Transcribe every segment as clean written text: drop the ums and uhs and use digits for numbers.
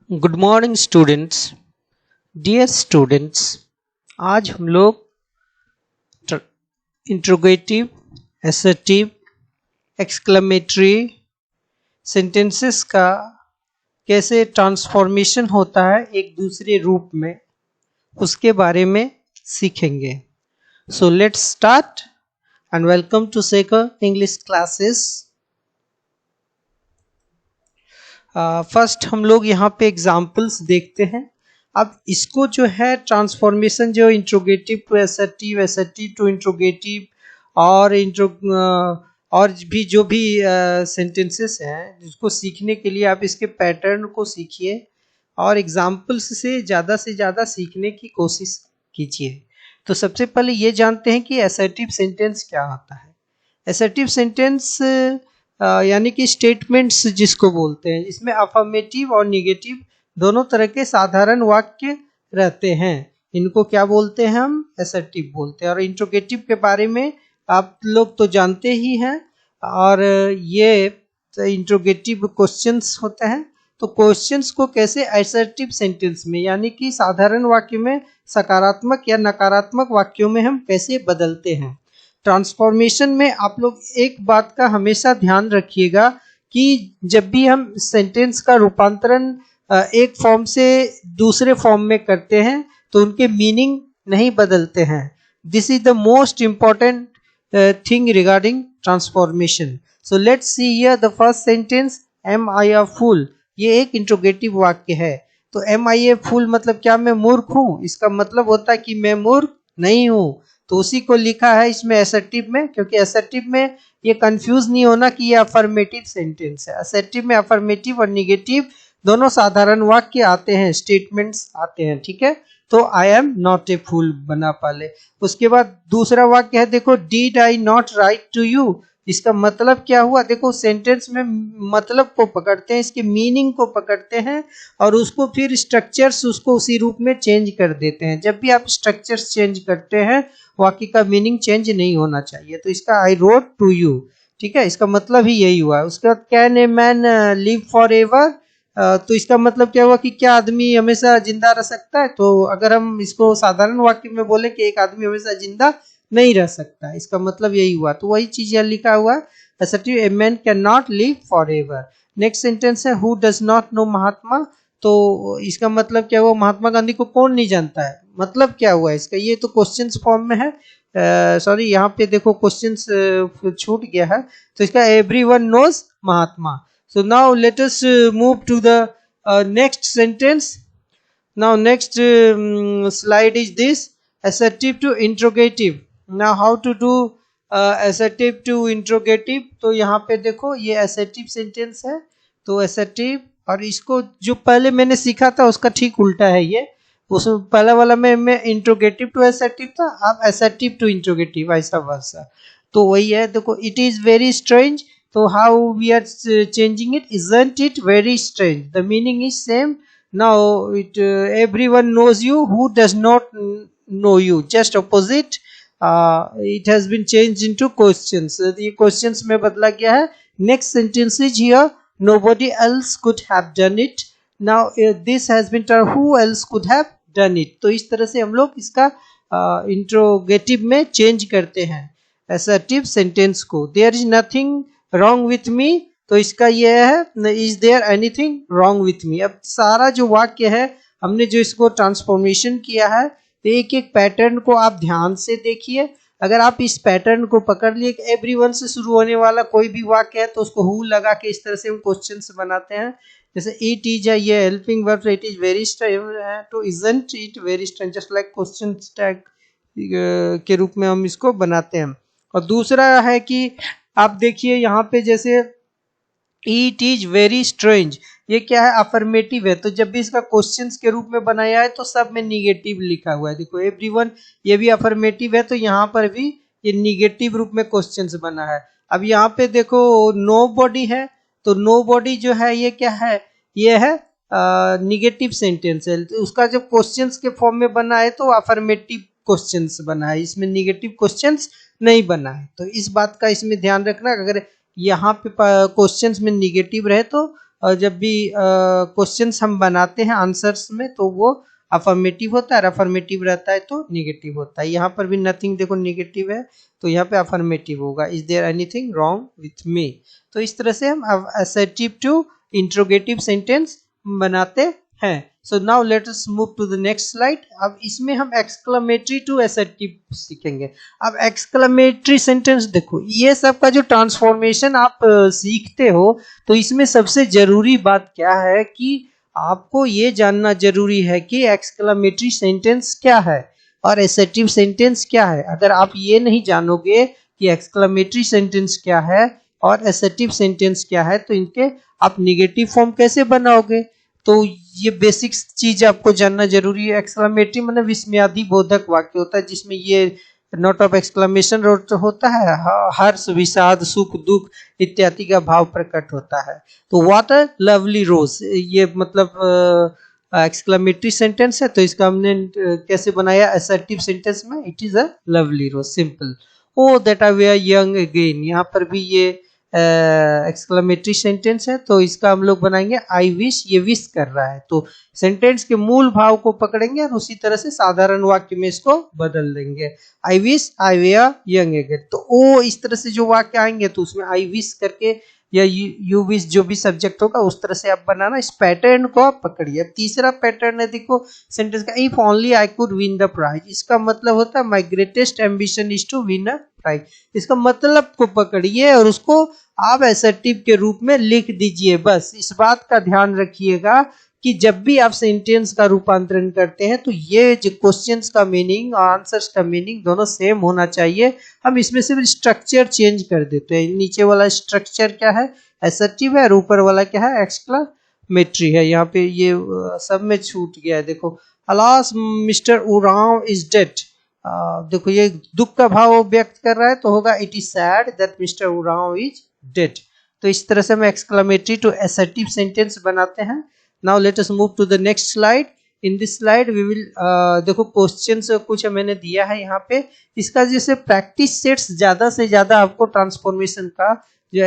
Good morning students. Dear students, आज हम लोग इंट्रोगेटिव, एसर्टिव, एक्सक्लेमेटरी सेंटेंसेस का कैसे ट्रांसफॉर्मेशन होता है एक दूसरे रूप में, उसके बारे में सीखेंगे। So let's start and welcome to Sekar English classes. First हम लोग यहाँ पे एग्जाम्पल्स देखते हैं। अब इसको जो है ट्रांसफॉर्मेशन जो interrogative to assertive, assertive to interrogative और भी जो भी सेंटेंसेस हैं, जिसको सीखने के लिए आप इसके पैटर्न को सीखिए और एग्जाम्पल्स से ज़्यादा सीखने की कोशिश कीजिए। तो सबसे पहले ये जानते हैं कि एसर्टिव सेंटेंस क्या होता है। एसर्टिव सेंटेंस यानी कि स्टेटमेंट्स जिसको बोलते हैं, इसमें अफर्मेटिव और निगेटिव दोनों तरह के साधारण वाक्य रहते हैं। इनको क्या बोलते हैं? हम एसर्टिव बोलते हैं। और इंट्रोगेटिव के बारे में आप लोग तो जानते ही हैं। और ये इंट्रोगेटिव क्वेश्चंस होते हैं। तो क्वेश्चंस को कैसे एसर्टिव सेंटेंस में यानी कि साधारण वाक्य में सकारात्मक या नकारात्मक वाक्यों में हम कैसे बदलते हैं। ट्रांसफॉर्मेशन में आप लोग एक बात का हमेशा ध्यान रखिएगा कि जब भी हम सेंटेंस का रूपांतरण एक फॉर्म से दूसरे फॉर्म में करते हैं तो उनके मीनिंग नहीं बदलते हैं। This is the most important thing regarding transformation. So let's see here the first sentence, am I a fool. ये एक इंट्रोगेटिव वाक्य है। तो एम आई ए फूल मतलब क्या मैं मूर्ख हूं? इसका मतलब होता है कि मैं मूर्ख नहीं हूं। तो उसी को लिखा है इसमें एसर्टिव में, क्योंकि एसर्टिव में ये कंफ्यूज नहीं होना कि ये अफर्मेटिव सेंटेंस है। एसर्टिव में अफर्मेटिव और निगेटिव दोनों साधारण वाक्य आते हैं, स्टेटमेंट्स आते हैं। ठीक है, तो आई एम नॉट ए फूल बना पाले। उसके बाद दूसरा वाक्य है, देखो, did I not write to you. इसका मतलब क्या हुआ? देखो, सेंटेंस में मतलब को पकड़ते हैं, इसके मीनिंग को पकड़ते हैं और उसको फिर स्ट्रक्चर्स उसको उसी रूप में चेंज कर देते हैं। जब भी आप स्ट्रक्चर्स चेंज करते हैं, वाक्य का मीनिंग चेंज नहीं होना चाहिए। तो इसका आई रोट टू यू, ठीक है, इसका मतलब ही यही हुआ। उसके बाद can a man live for ever. तो इसका मतलब क्या हुआ कि क्या आदमी हमेशा जिंदा रह सकता है? तो अगर हम इसको साधारण वाक्य में बोले कि एक आदमी हमेशा जिंदा नहीं रह सकता, इसका मतलब यही हुआ। तो वही चीज यहाँ लिखा हुआ है, assertive, a man can not live for ever. Next sentence है, हु डज नॉट नो महात्मा। तो इसका मतलब क्या हुआ? महात्मा गांधी को कौन नहीं जानता है? मतलब क्या हुआ इसका? ये तो क्वेश्चंस फॉर्म में है। सॉरी, यहाँ पे देखो क्वेश्चंस छूट गया है। तो इसका everyone knows Mahatma. So now let us move to the next sentence. Now next slide is this, assertive to interrogative. Now how to do assertive to interrogative? तो यहाँ पे देखो ये assertive sentence है। तो assertive, और इसको जो पहले मैंने सीखा था उसका ठीक उल्टा है ये। उसमें पहला वाला में इंट्रोगेटिव टू assertive था, अब assertive to interrogative, ऐसा वर्सा। तो वही है, देखो, it is very strange। तो how we are changing it, isn't it very strange? The meaning is same. Now it everyone knows you, who does not know you? Just opposite. It has been changed into questions. The questions में बदला गया है। Next sentence is here, nobody else could have done it. Now this has been turned, who else could have done it? तो इस तरह से हम लोग इसका इंट्रोगेटिव में चेंज करते हैं assertive सेंटेंस को। There is nothing wrong with me। तो इसका यह है, is there anything wrong with me. अब सारा जो वाक्य है, हमने जो इसको ट्रांसफॉर्मेशन किया है, तो एक एक पैटर्न को आप ध्यान से देखिए। अगर आप इस पैटर्न को पकड़ लिए, एवरीवन से शुरू होने वाला कोई भी वाक्य है तो उसको हु लगा के इस तरह से हम क्वेश्चंस बनाते हैं। जैसे इट इज ये helping verb, it is very strange to isn't it very strange, just like question tag के रूप में हम इसको बनाते हैं। और दूसरा है कि आप देखिए यहाँ पे, जैसे इट इज वेरी स्ट्रेंज, ये क्या है? अफर्मेटिव है। तो जब भी इसका क्वेश्चंस के रूप में बनाया है तो सब में निगेटिव लिखा हुआ है। देखो, एवरीवन, ये भी अफर्मेटिव है, तो यहाँ पर भी ये निगेटिव रूप में क्वेश्चंस बना है। अब यहाँ पे देखो नोबॉडी है, तो नोबॉडी जो है ये क्या है? ये है निगेटिव सेंटेंस है। तो उसका जब क्वेश्चंस के फॉर्म में बना है तो अफर्मेटिव क्वेश्चंस बना है, इसमें निगेटिव क्वेश्चंस नहीं बना है। तो इस बात का इसमें ध्यान रखना, अगर यहाँ पे क्वेश्चंस में निगेटिव रहे तो जब भी क्वेश्चंस हम बनाते हैं आंसर्स में तो वो अफर्मेटिव होता है, और अफर्मेटिव रहता है तो निगेटिव होता है। यहाँ पर भी नथिंग देखो निगेटिव है तो यहाँ पे अफर्मेटिव होगा। Is there anything wrong with me? तो इस तरह से हम असर्टिव टू इंट्रोगेटिव सेंटेंस बनाते हैं। So now let us move to the next slide. अब इसमें हम एक्सक्लेमेटरी टू असर्टिव सीखेंगे। अब एक्सक्लेमेटरी सेंटेंस देखो, ये सब का जो ट्रांसफॉर्मेशन आप सीखते हो तो इसमें सबसे जरूरी बात क्या है कि आपको ये जानना जरूरी है कि एक्सक्लेमेटरी सेंटेंस क्या है और असर्टिव सेंटेंस क्या है। अगर आप ये नहीं जानोगे कि एक्सक्लेमेटरी सेंटेंस क्या है और असर्टिव सेंटेंस क्या है तो इनके आप निगेटिव फॉर्म कैसे बनाओगे? तो ये बेसिक चीज आपको जानना जरूरी है। एक्सक्लेमेटरी मतलब विस्मयादि बोधक वाक्य होता है जिसमें ये नोट ऑफ एक्सक्लेमेशन होता है, हर्ष, विषाद, सुख, दुख इत्यादि का भाव प्रकट होता है। तो व्हाट अ लवली रोज, ये मतलब एक्सक्लेमेटरी सेंटेंस है। तो इसका हमने कैसे बनाया असर्टिव सेंटेंस में? It is a lovely rose, simple. O that I were young again, यहाँ पर भी ये एक्सक्लेमेटरी सेंटेंस है तो इसका हम लोग बनाएंगे आई विश, ये विश कर रहा है। तो सेंटेंस के मूल भाव को पकड़ेंगे और उसी तरह से साधारण वाक्य में इसको बदल देंगे। I wish I were young again, तो ओ इस तरह से जो वाक्य आएंगे तो उसमें आई विश करके या यू विश जो भी सब्जेक्ट होगा उस तरह से आप बनाना। इस पैटर्न को आप पकड़िए। तीसरा पैटर्न है देखो सेंटेंस का, if only I could win the prize. इसका मतलब होता है my greatest ambition is to win a prize. इसका मतलब को पकड़िए और उसको आप असर्टिव के रूप में लिख दीजिए। बस इस बात का ध्यान रखिएगा कि जब भी आप सेंटेंस का रूपांतरण करते हैं तो ये जो क्वेश्चंस का मीनिंग और आंसर्स का मीनिंग दोनों सेम होना चाहिए। हम इसमें सिर्फ स्ट्रक्चर चेंज कर देते हैं। नीचे वाला स्ट्रक्चर क्या है? असर्टिव है, और ऊपर वाला क्या है? एक्सक्लेमेटरी है। यहाँ पे ये सब में छूट गया है देखो। Alas mister Oraon is dead. देखो ये दुख का भाव व्यक्त कर रहा है तो होगा it is sad that mister Oraon is dead. तो इस तरह से हम एक्सक्लेमेटरी टू असर्टिव सेंटेंस बनाते हैं। Now let us move to the next slide. In this slide we will देखो क्वेश्चंस कुछ मैंने दिया है यहाँ पे। इसका जैसे प्रैक्टिस सेट्स ज्यादा से ज्यादा आपको ट्रांसफॉर्मेशन का जो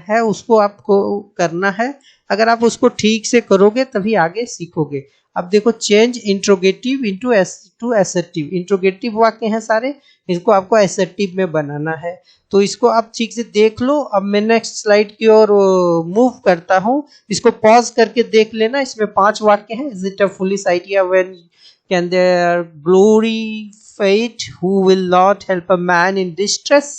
है उसको आपको करना है। अगर आप उसको ठीक से करोगे तभी आगे सीखोगे। अब देखो change interrogative into assertive. Interrogative वाक्य हैं सारे, इसको आपको असर्टिव में बनाना है। तो इसको आप ठीक से देख लो। अब मैं नेक्स्ट स्लाइड की ओर मूव करता हूँ। इसको पॉज करके देख लेना। इसमें 5 वाक्य हैं। Is it a foolish idea when can their glory fade who will not help a man in distress?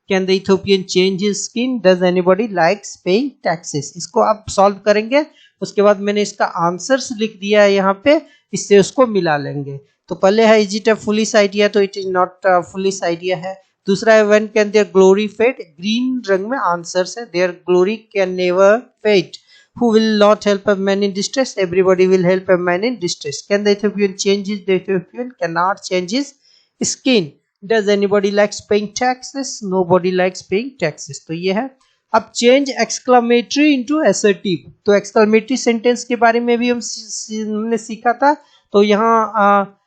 Can the Ethiopian change his skin? Does anybody likes paying taxes? इसको आप सॉल्व करेंगे। उसके बाद मैंने इसका आंसर्स लिख दिया है यहाँ पे, इससे उसको मिला लेंगे। तो पहले है is it a foolish idea, तो it is not a foolish idea है। दूसरा है when can their glory fade, green रंग में आंसर्स है। Their glory can never fade. Who will not help a man in distress? Everybody will help a man in distress. Can the Ethiopian change his? The Ethiopian cannot change his skin. Does anybody likes paying taxes? Nobody likes paying taxes. तो ये है। अब change exclamatory into assertive. तो exclamatory sentence के बारे में भी हमने सीखा था। तो यहाँ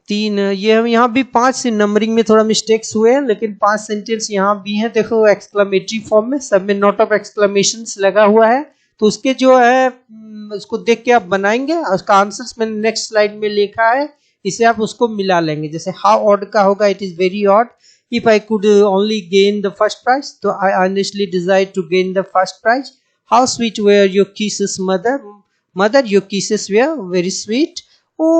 3 ये हम यहाँ भी 5 से नंबरिंग में थोड़ा मिस्टेक्स हुए हैं, लेकिन 5 सेंटेंस यहाँ भी हैं। देखो एक्सक्लेमेटरी फॉर्म में सब में नोट ऑफ एक्सक्लेमेशंस लगा हुआ है। तो उसके जो है उसको देख के आप बनाएंगे। उसका आंसर्स मैंने नेक्स्ट स्लाइड में लिखा है, इसे आप उसको मिला लेंगे। जैसे हाउ ऑड का होगा it is very odd. If I could only gain the first prize, so I earnestly desire to gain the first prize. How sweet were your kisses, mother? Mother, your kisses were very sweet. Oh,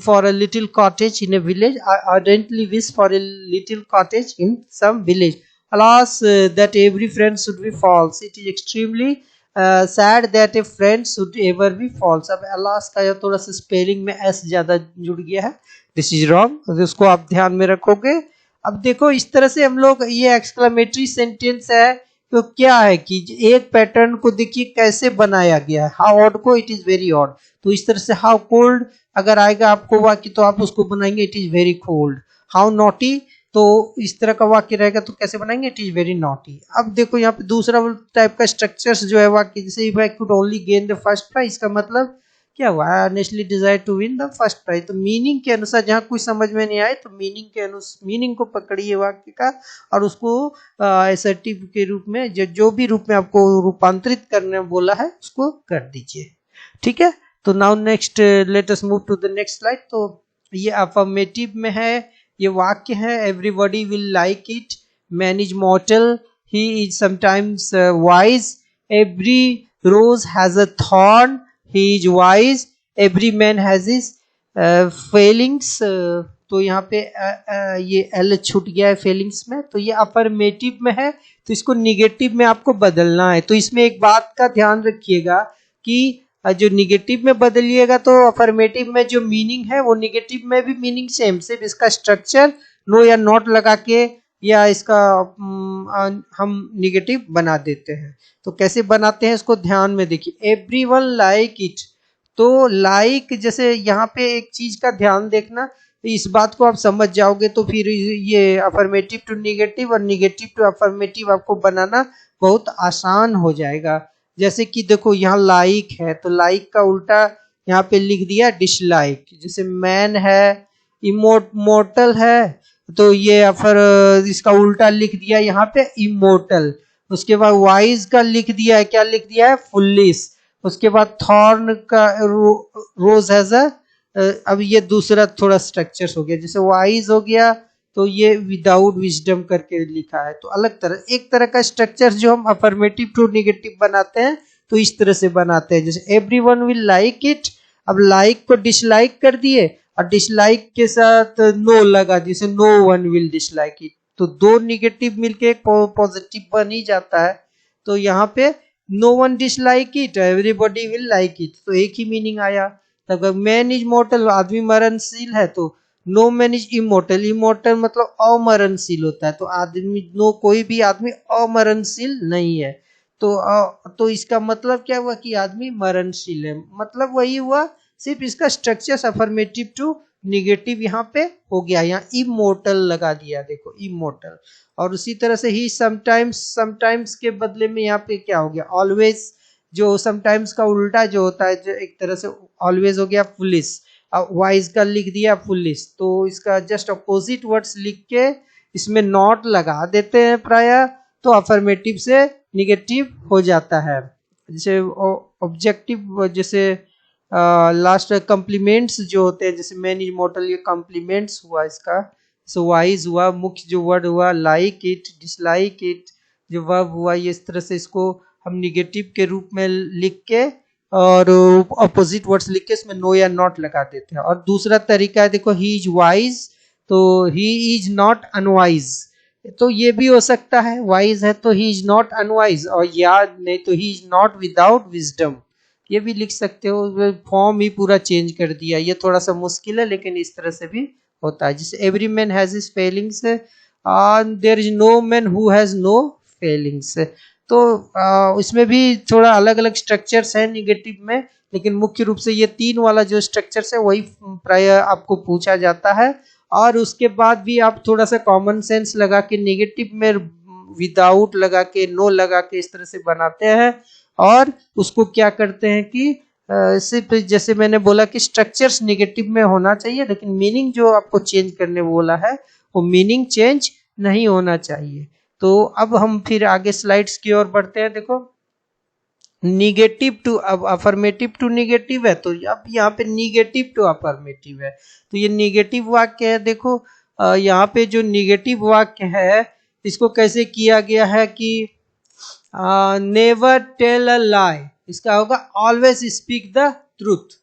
for a little cottage in a village, I ardently wish for a little cottage in some village. Alas, that every friend should be false. It is extremely sad that a friend should ever be false. अब alas का थोड़ा सा spelling में s ज्यादा जुड़ गया है। This is wrong. इसको आप ध्यान में रखोगे। अब देखो इस तरह से हम लोग ये एक्सक्लेमेटरी सेंटेंस है तो क्या है कि एक पैटर्न को देखिए कैसे बनाया गया है। हाउ ऑड को इट इज वेरी ऑड। तो इस तरह से हाउ कोल्ड अगर आएगा आपको वाक्य तो आप उसको बनाएंगे it is very cold. How naughty, तो इस तरह का वाक्य रहेगा तो कैसे बनाएंगे? It is very naughty. अब देखो यहाँ पे दूसरा टाइप का स्ट्रक्चर्स जो है वाक्य, जैसे if I could only gain the first prize, इसका मतलब क्या हुआ, I earnestly desire to win the first prize. तो मीनिंग के अनुसार जहाँ कुछ समझ में नहीं आए तो मीनिंग के अनुसार मीनिंग को पकड़िए वाक्य का और उसको असर्टिव के रूप में जो भी रूप में आपको रूपांतरित करने बोला है उसको कर दीजिए। ठीक है, तो now next let us move to the next slide. तो ये अफर्मेटिव में है, ये वाक्य है, everybody will like it, man is mortal, he is sometimes wise, every rose has a thorn, he is wise, every man has his failings। तो यहाँ पे ये एल छूट गया है फेलिंग्स में, तो ये अफर्मेटिव में है, तो इसको निगेटिव में आपको बदलना है। तो इसमें एक बात का ध्यान रखिएगा कि जो निगेटिव में बदलिएगा तो अफर्मेटिव में जो मीनिंग है वो निगेटिव में भी मीनिंग सेम, सिर्फ इसका स्ट्रक्चर नो या नॉट लगा के या इसका हम निगेटिव बना देते हैं। तो कैसे बनाते हैं इसको ध्यान में देखिए, एवरीवन लाइक इट। तो लाइक जैसे यहाँ पे एक चीज का ध्यान देखना, इस बात को आप समझ जाओगे तो फिर ये अफर्मेटिव टू निगेटिव और निगेटिव टू अफर्मेटिव आपको बनाना बहुत आसान हो जाएगा। जैसे कि देखो यहाँ लाइक है तो लाइक का उल्टा यहाँ पे लिख दिया डिसलाइक। जैसे मैन है, इमोर्टल है तो ये फिर इसका उल्टा लिख दिया यहाँ पे इमोर्टल। उसके बाद वाइज का लिख दिया है, क्या लिख दिया है, फुलिश। उसके बाद थॉर्न का रोज हैज अ, अब ये दूसरा थोड़ा स्ट्रक्चर हो गया, जैसे वाइज हो गया तो ये विदाउट विजडम करके लिखा है। तो अलग तरह एक तरह का स्ट्रक्चर जो हम अफर्मेटिव टू निगेटिव बनाते हैं तो इस तरह से बनाते हैं। जैसे एवरीवन विल लाइक इट, अब लाइक को डिसलाइक कर दिए और डिसलाइक के साथ नो लगा, जैसे no one will dislike it, तो दो निगेटिव मिलके एक पॉजिटिव बन ही जाता है। तो यहाँ पे no one dislike it, everybody will like it, तो एक ही मीनिंग आया। तब मैन इज मॉर्टल, आदमी मरणशील है, तो no man is immortal, immortal मतलब अमरणशील होता है, तो आदमी नो कोई भी आदमी अमरणशील नहीं है। तो इसका मतलब क्या हुआ कि आदमी मरणशील है, मतलब वही हुआ, सिर्फ इसका स्ट्रक्चर अफर्मेटिव टू निगेटिव यहाँ पे हो गया, यहाँ इमोर्टल लगा दिया, देखो इमोर्टल। और उसी तरह से ही समटाइम्स के बदले में यहाँ पे क्या हो गया, ऑलवेज। जो समटाइम्स का उल्टा जो होता है, जो एक तरह से ऑलवेज हो गया फुलिश, वाइज का लिख दिया फुलिश। तो इसका जस्ट अपोजिट वर्ड्स लिख के इसमें नॉट लगा देते हैं प्राय, तो अफर्मेटिव से निगेटिव हो जाता है। जैसे ऑब्जेक्टिव, जैसे लास्ट कॉम्प्लीमेंट्स जो होते हैं, जैसे मैन इज मॉर्टल, ये कॉम्प्लीमेंट्स हुआ इसका। सो वाइज हुआ, मुख्य जो वर्ड हुआ लाइक इट, डिसलाइक इट जो वर्ब हुआ, ये इस तरह से इसको हम निगेटिव के रूप में लिख के और अपोजिट वर्ड्स लिख के इसमें नो या नॉट लगा देते हैं। और दूसरा तरीका है, देखो ही इज वाइज, तो ही इज नॉट अनवाइज, तो ये भी हो सकता है, वाइज है तो ही इज नॉट अनवाइज, और याद नहीं तो he is not without wisdom, ये भी लिख सकते हो। फॉर्म ही पूरा चेंज कर दिया, ये थोड़ा सा मुश्किल है लेकिन इस तरह से भी होता है। जैसे every man has his failings, there is no man who has no failings. तो इसमें भी थोड़ा अलग अलग स्ट्रक्चर्स हैं निगेटिव में, लेकिन मुख्य रूप से ये तीन वाला जो स्ट्रक्चर्स है वही प्राय आपको पूछा जाता है। और उसके बाद भी आप थोड़ा सा कॉमन सेंस लगा के निगेटिव में विदाउट लगा के, नो लगा के इस तरह से बनाते हैं। और उसको क्या करते हैं कि सिर्फ जैसे मैंने बोला कि स्ट्रक्चर्स निगेटिव में होना चाहिए, लेकिन मीनिंग जो आपको चेंज करने बोला है वो मीनिंग चेंज नहीं होना चाहिए। तो अब हम फिर आगे स्लाइड्स की ओर बढ़ते हैं। देखो निगेटिव टू, अब अफर्मेटिव टू निगेटिव है, तो अब यहाँ पे निगेटिव टू अफर्मेटिव है, तो ये निगेटिव वाक्य है। देखो यहाँ पे जो निगेटिव वाक्य है इसको कैसे किया गया है कि नेवर टेल अ लाई, इसका होगा ऑलवेज स्पीक द ट्रूथ।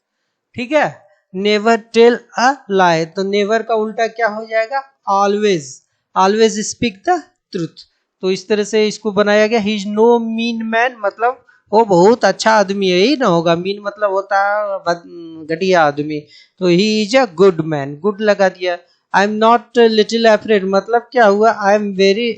ठीक है, नेवर टेल अ लाई, तो नेवर का उल्टा क्या हो जाएगा, always, always speak the truth. तो इस तरह से इसको बनाया गया। He is no mean man, मतलब वो बहुत अच्छा आदमी है, ही ना होगा, मीन मतलब होता है घटिया आदमी, तो he is a good man, good लगा दिया। I am not little afraid, मतलब क्या हुआ, आई am very,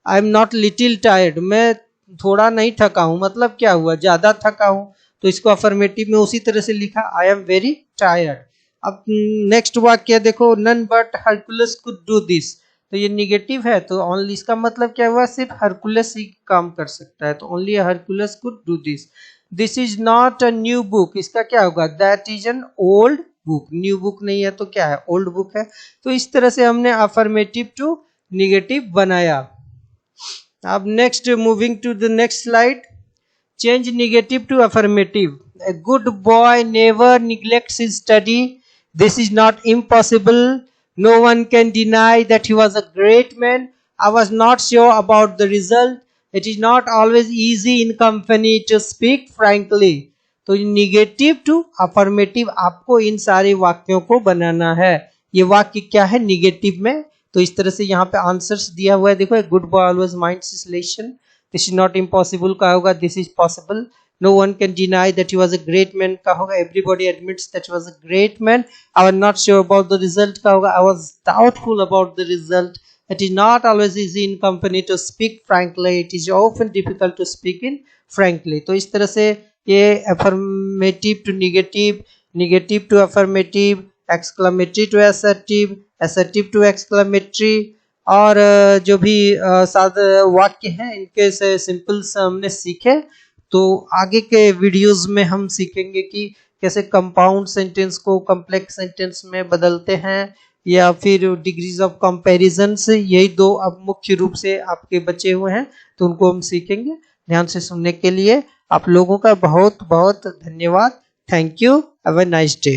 I am not little tired, मैं थोड़ा नहीं थका हूं, मतलब क्या हुआ, ज्यादा थका हूं, तो इसको अफर्मेटिव में उसी तरह से लिखा, आई एम वेरी टायर्ड। अब नेक्स्ट वाक्य देखो, none but Hercules could do this, तो ये निगेटिव है, तो ओनली, इसका मतलब क्या हुआ, सिर्फ हरकुलस ही काम कर सकता है, तो only Hercules could do this. This is not a new book, इसका क्या होगा, that is an old book. New book नहीं है तो क्या है, ओल्ड बुक है। तो इस तरह से हमने अफर्मेटिव टू निगेटिव बनाया। अब next, moving to the next slide, change negative to affirmative. A good boy never neglects his study. This is not impossible. No one can deny that he was a great man. I was not sure about the result. It is not always easy in company to speak frankly. तो negative to affirmative आपको इन सारे वाक्यों को बनाना है। ये वाक्य क्या है निगेटिव में, तो इस तरह से यहाँ पे आंसर्स दिया हुआ है। देखो, good boy always minds his lesson, this is not impossible का होगा this is possible, no one can deny that he was a great man का होगा everybody admits that he was a great man, I was not sure about the result का होगा I was doubtful about the result, it is not always easy in company to speak frankly, it is often difficult to speak in frankly। तो इस तरह से ये affirmative to negative, negative to affirmative, exclamatory to assertive, assertive to exclamatory, और जो भी सारे वाक्य हैं इनके से सिंपल्स हमने सीखे। तो आगे के वीडियोस में हम सीखेंगे कि कैसे कंपाउंड सेंटेंस को कॉम्प्लेक्स सेंटेंस में बदलते हैं, या फिर डिग्रीज ऑफ कंपैरिजन से। यही दो अब मुख्य रूप से आपके बचे हुए हैं, तो उनको हम सीखेंगे। ध्यान से सुनने के लिए आप लोगों का बहुत बहुत धन्यवाद। Thank you, have a nice day.